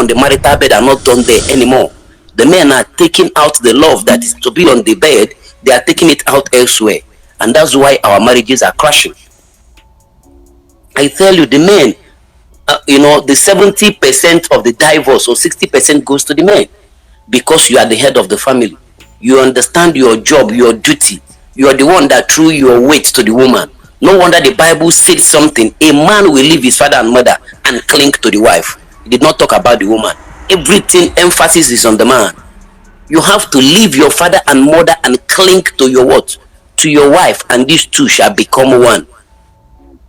on the marital bed are not done there anymore. The men are taking out the love that is to be on the bed, they are taking it out elsewhere. And that's why our marriages are crashing. I tell you, the men, the 70% of the divorce or 60% goes to the men, because you are the head of the family. You understand your job, your duty. You are the one that threw your weight to the woman. No wonder the Bible said something. A man will leave his father and mother and cling to the wife. It did not talk about the woman. Everything, emphasis is on the man. You have to leave your father and mother and cling to your what? To your wife, and these two shall become one.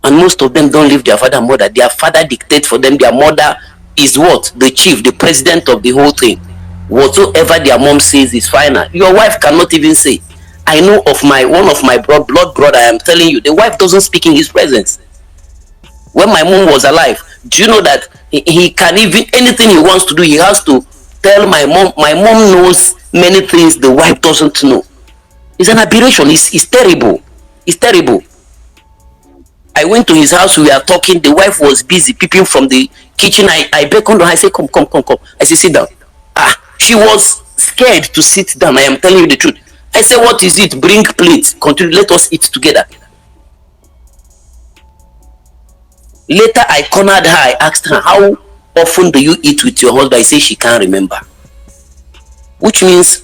And most of them don't leave their father and mother. Their father dictates for them. Their mother is what? The chief, the president of the whole thing. Whatsoever their mom says is final. Your wife cannot even say. I know of one of my blood brother, I am telling you, the wife doesn't speak in his presence. When my mom was alive, do you know that he can even, anything he wants to do, he has to tell my mom. My mom knows many things the wife doesn't know. It's an aberration. It's terrible. It's terrible. I went to his house, we were talking, the wife was busy peeping from the kitchen. I beckoned her, I said, come. I said, sit down. She was scared to sit down. I am telling you the truth. I said, what is it? Bring plates. Continue, let us eat together. Later, I cornered her. I asked her, how often do you eat with your husband? I say she can't remember. Which means,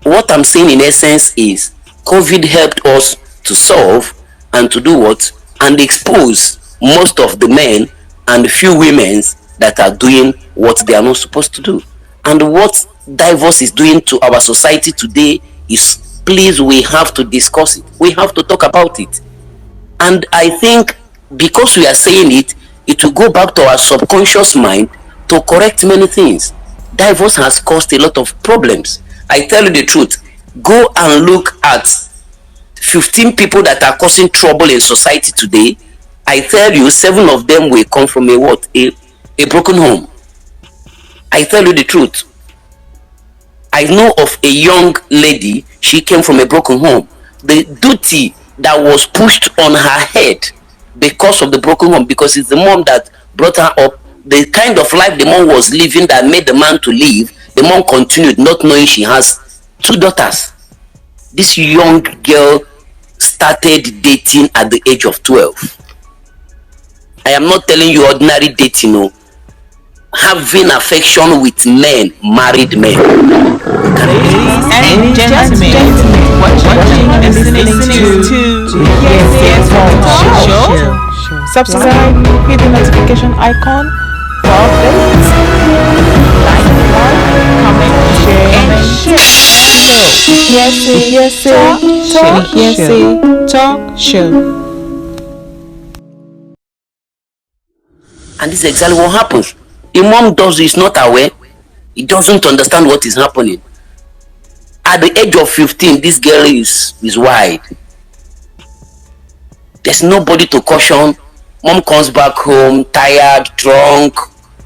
what I'm saying in essence is, COVID helped us to solve and to do what? And expose most of the men and few women that are doing what they are not supposed to do. And what divorce is doing to our society today is, please, we have to discuss it. We have to talk about it. And I think because we are saying it, it will go back to our subconscious mind to correct many things. Divorce has caused a lot of problems. I tell you the truth. Go and look at 15 people that are causing trouble in society today. I tell you, 7 of them will come from a broken home. I tell you the truth. I know of a young lady, she came from a broken home. The duty that was pushed on her head because of the broken home, because it's the mom that brought her up, the kind of life the mom was living that made the man to leave, the mom continued not knowing she has 2 daughters. This young girl started dating at the age of 12. I am not telling you ordinary dating, no. Having affection with men, married men. Ladies and gentlemen, watching and listening to Yes Show. Subscribe, hit the notification icon for updates. Like, comment, share, and share. Yes, talk show. And this is exactly what happens. The mom is not aware. He doesn't understand what is happening. At the age of 15, this girl is wide. There's nobody to caution. Mom comes back home, tired, drunk,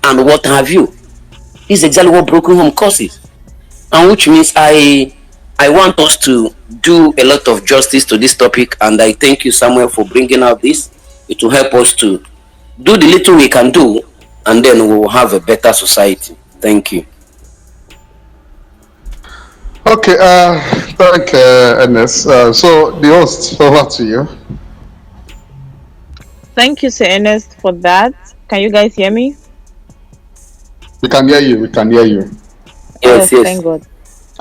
and what have you. This is exactly what broken home causes. And which means I want us to do a lot of justice to this topic, and I thank you, Samuel, for bringing out this. It will help us to do the little we can do, and then we will have a better society. Thank you. Okay, thank Ernest. So the host, over to you. Thank you, Sir Ernest, for that. Can you guys hear me? We can hear you. We can hear you. Yes. Thank God.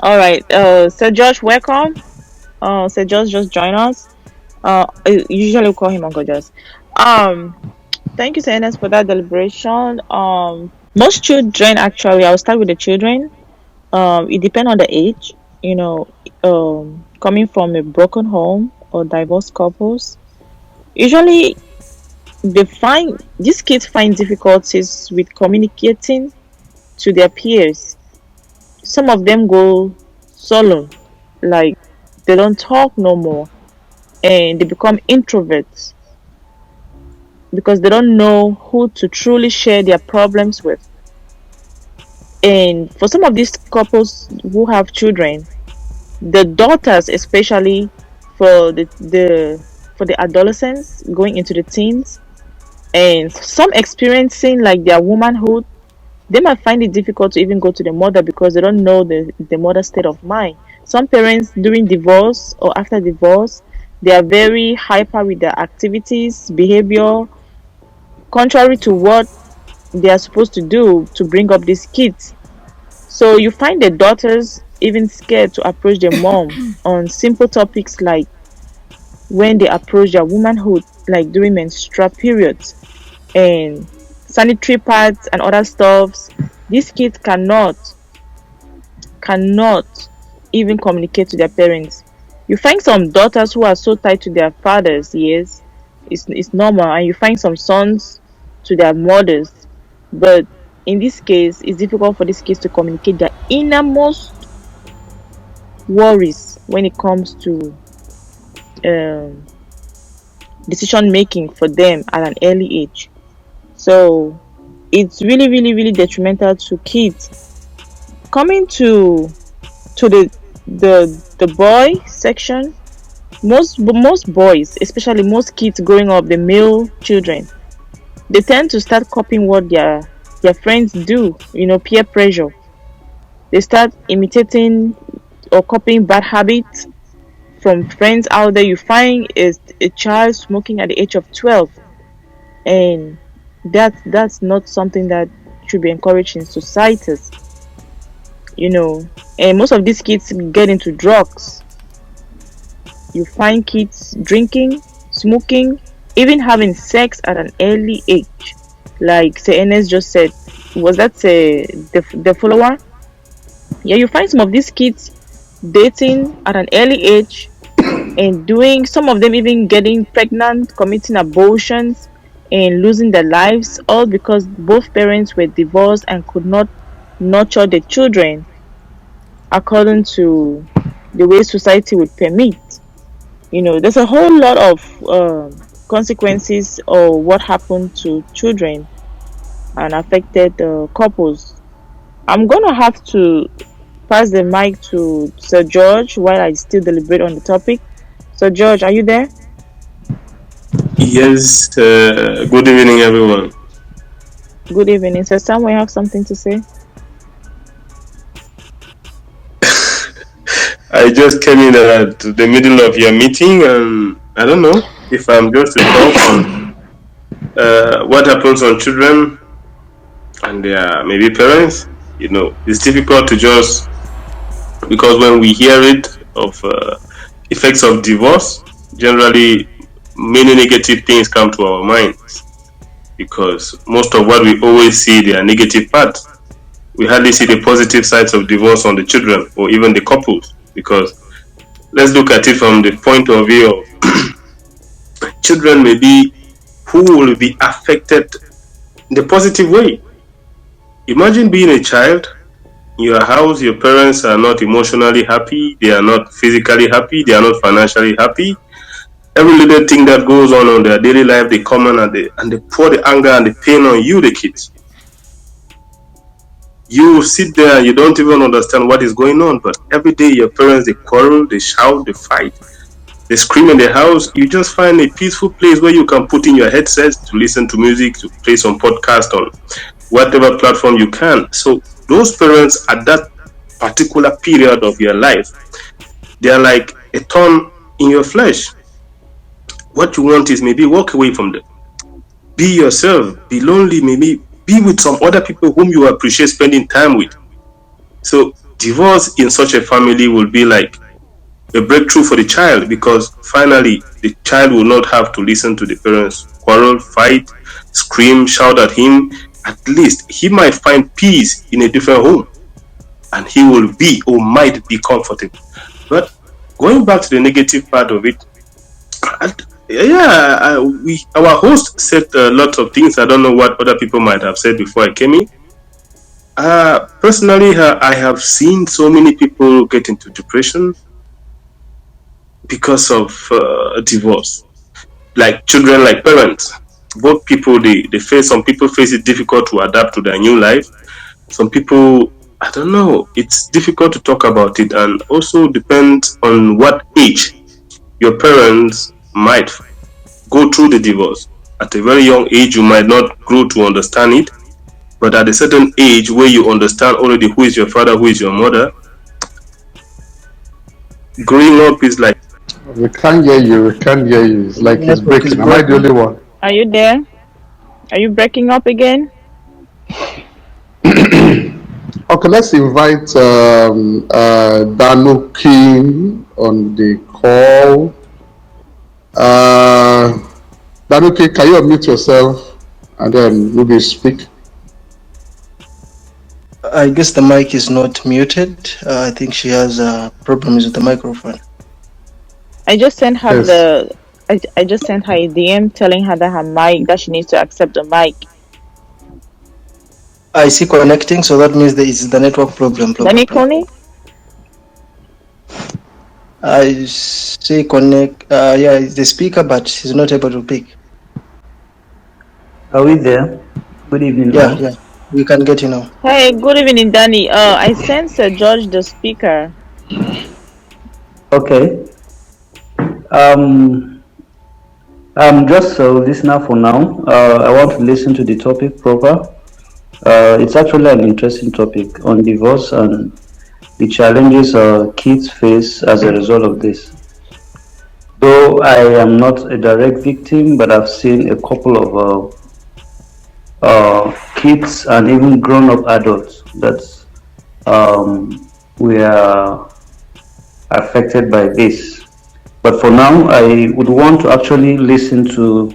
All right. Sir Josh, welcome. Sir Josh just joined us. Usually we call him Uncle Josh. Thank you, Sir Ernest, for that deliberation. Most children, actually, I'll start with the children. It depends on the age. Coming from a broken home or divorced couples, usually these kids find difficulties with communicating to their peers. Some of them go solo, like they don't talk no more, and they become introverts because they don't know who to truly share their problems with. And for some of these couples who have children, the daughters, especially for the adolescents going into the teens, and some experiencing like their womanhood, they might find it difficult to even go to the mother because they don't know the mother's state of mind. Some parents during divorce or after divorce, they are very hyper with their activities, behavior, contrary to what they are supposed to do to bring up these kids. So you find the daughters even scared to approach their mom on simple topics like when they approach their womanhood, like during menstrual periods and sanitary pads and other stuffs. These kids cannot even communicate to their parents. You find some daughters who are so tied to their fathers, yes, it's normal, and you find some sons to their mothers. But in this case, it's difficult for these kids to communicate their innermost worries when it comes to um, decision making for them at an early age. So it's really, really, really detrimental to kids. Coming to the boy section, most boys, especially most kids growing up, the male children, they tend to start copying what their friends do. Peer pressure. They start imitating or copying bad habits from friends out there. You find is a child smoking at the age of 12, and that's not something that should be encouraged in societies. you know and most of these kids get into drugs. You find kids drinking, smoking, even having sex at an early age, like say Ernest just said. Was that the follower? Yeah, you find some of these kids dating at an early age and doing, some of them even getting pregnant, committing abortions, and losing their lives, all because both parents were divorced and could not nurture the children according to the way society would permit. There's a whole lot of consequences or what happened to children and affected couples. I'm gonna have to pass the mic to Sir George while I still deliberate on the topic. Sir George, are you there? Yes, good evening, everyone. Good evening. Sir Samuel, you have something to say? I just came in at the middle of your meeting, and I don't know if I'm just to talk on what happens on children and their maybe parents. It's difficult to just, because when we hear it of effects of divorce, generally many negative things come to our minds, because most of what we always see, they are negative parts. We hardly see the positive sides of divorce on the children or even the couples, because let's look at it from the point of view of children, maybe who will be affected in the positive way. Imagine being a child in your house, your parents are not emotionally happy, they are not physically happy, they are not financially happy. Every little thing that goes on their daily life, they come on and they pour the anger and the pain on you, the kids. You sit there and you don't even understand what is going on, but every day your parents, they quarrel, they shout, they fight, they scream in the house. You just find a peaceful place where you can put in your headsets to listen to music, to play some podcast on whatever platform you can. So those parents at that particular period of your life, they are like a thorn in your flesh. What you want is maybe walk away from them. Be yourself, be lonely, maybe be with some other people whom you appreciate spending time with. So divorce in such a family will be like a breakthrough for the child, because finally the child will not have to listen to the parents quarrel, fight, scream, shout at him. At least he might find peace in a different home, and he will be or might be comfortable. But going back to the negative part of it, our host said a lot of things. I don't know what other people might have said before I came in. Personally, I have seen so many people get into depression because of divorce. Like children, like parents. Both people, they face, some people face it difficult to adapt to their new life. Some people, I don't know, it's difficult to talk about it, and also depends on what age your parents might go through the divorce. At a very young age, you might not grow to understand it. But at a certain age where you understand already who is your father, who is your mother, growing up is like. We can't hear you. We can't hear you. It's like it's Network is breaking. Am I the only one? Are you there? Are you breaking up again? Okay, let's invite Danuki on the call. Danuki, can you unmute yourself and then maybe speak? I guess the mic is not muted. I think she has problems with the microphone. I just sent her Yes. I just sent her a DM telling her that her mic, that she needs to accept the mic. I see connecting, so that means there is the network problem. Danny Coney? I see connect. Yeah, it's the speaker, but he's not able to pick. Are we there? Good evening. Yeah, all. yeah, we can get you now. Hey, good evening, Danny. I sent Sir George the speaker. Okay. I'm just a listener for now. I want to listen to the topic proper. It's actually an interesting topic on divorce and the challenges kids face as a result of this. Though I am not a direct victim, but I've seen a couple of kids and even grown-up adults that were affected by this. But for now, I would want to actually listen to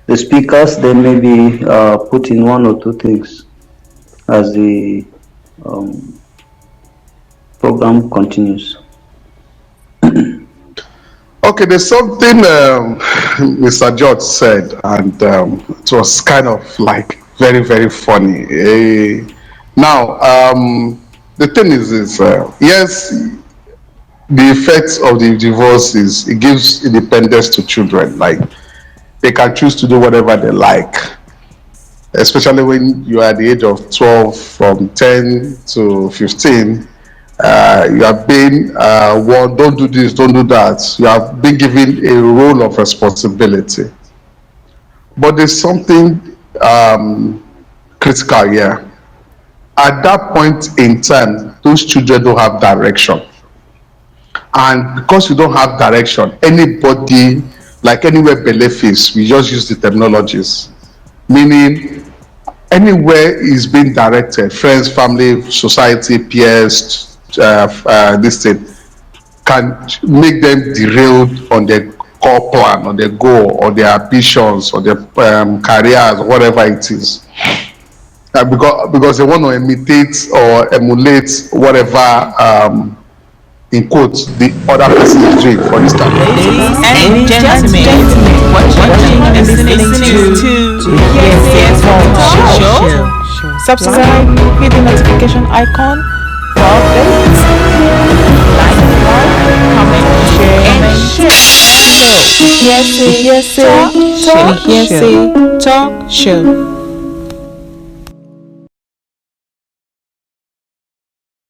the speakers, then maybe put in one or two things as the program continues. Okay, there's something Mr. George said, and it was kind of like very, very funny. Now, the thing is this, yes, the effects of the divorce is it gives independence to children. Like, they can choose to do whatever they like, especially when you are at the age of 12, from 10 to 15. You have been warned, don't do this, don't do that. You have been given a role of responsibility. But there's something critical here. At that point in time, those children don't have direction. And because you don't have direction, anybody, like anywhere belief is, we just use the technologies. Meaning, anywhere is being directed, friends, family, society, peers, this thing can make them derailed on their core plan, on their goal, or their ambitions, or their careers, whatever it is. Because they want to imitate or emulate whatever, in quotes, the other person is doing, for instance. Ladies and gentlemen, watching and listening to Yes Show. Subscribe, hit the notification icon for updates. Like, comment, share, and share. Yes, talk show.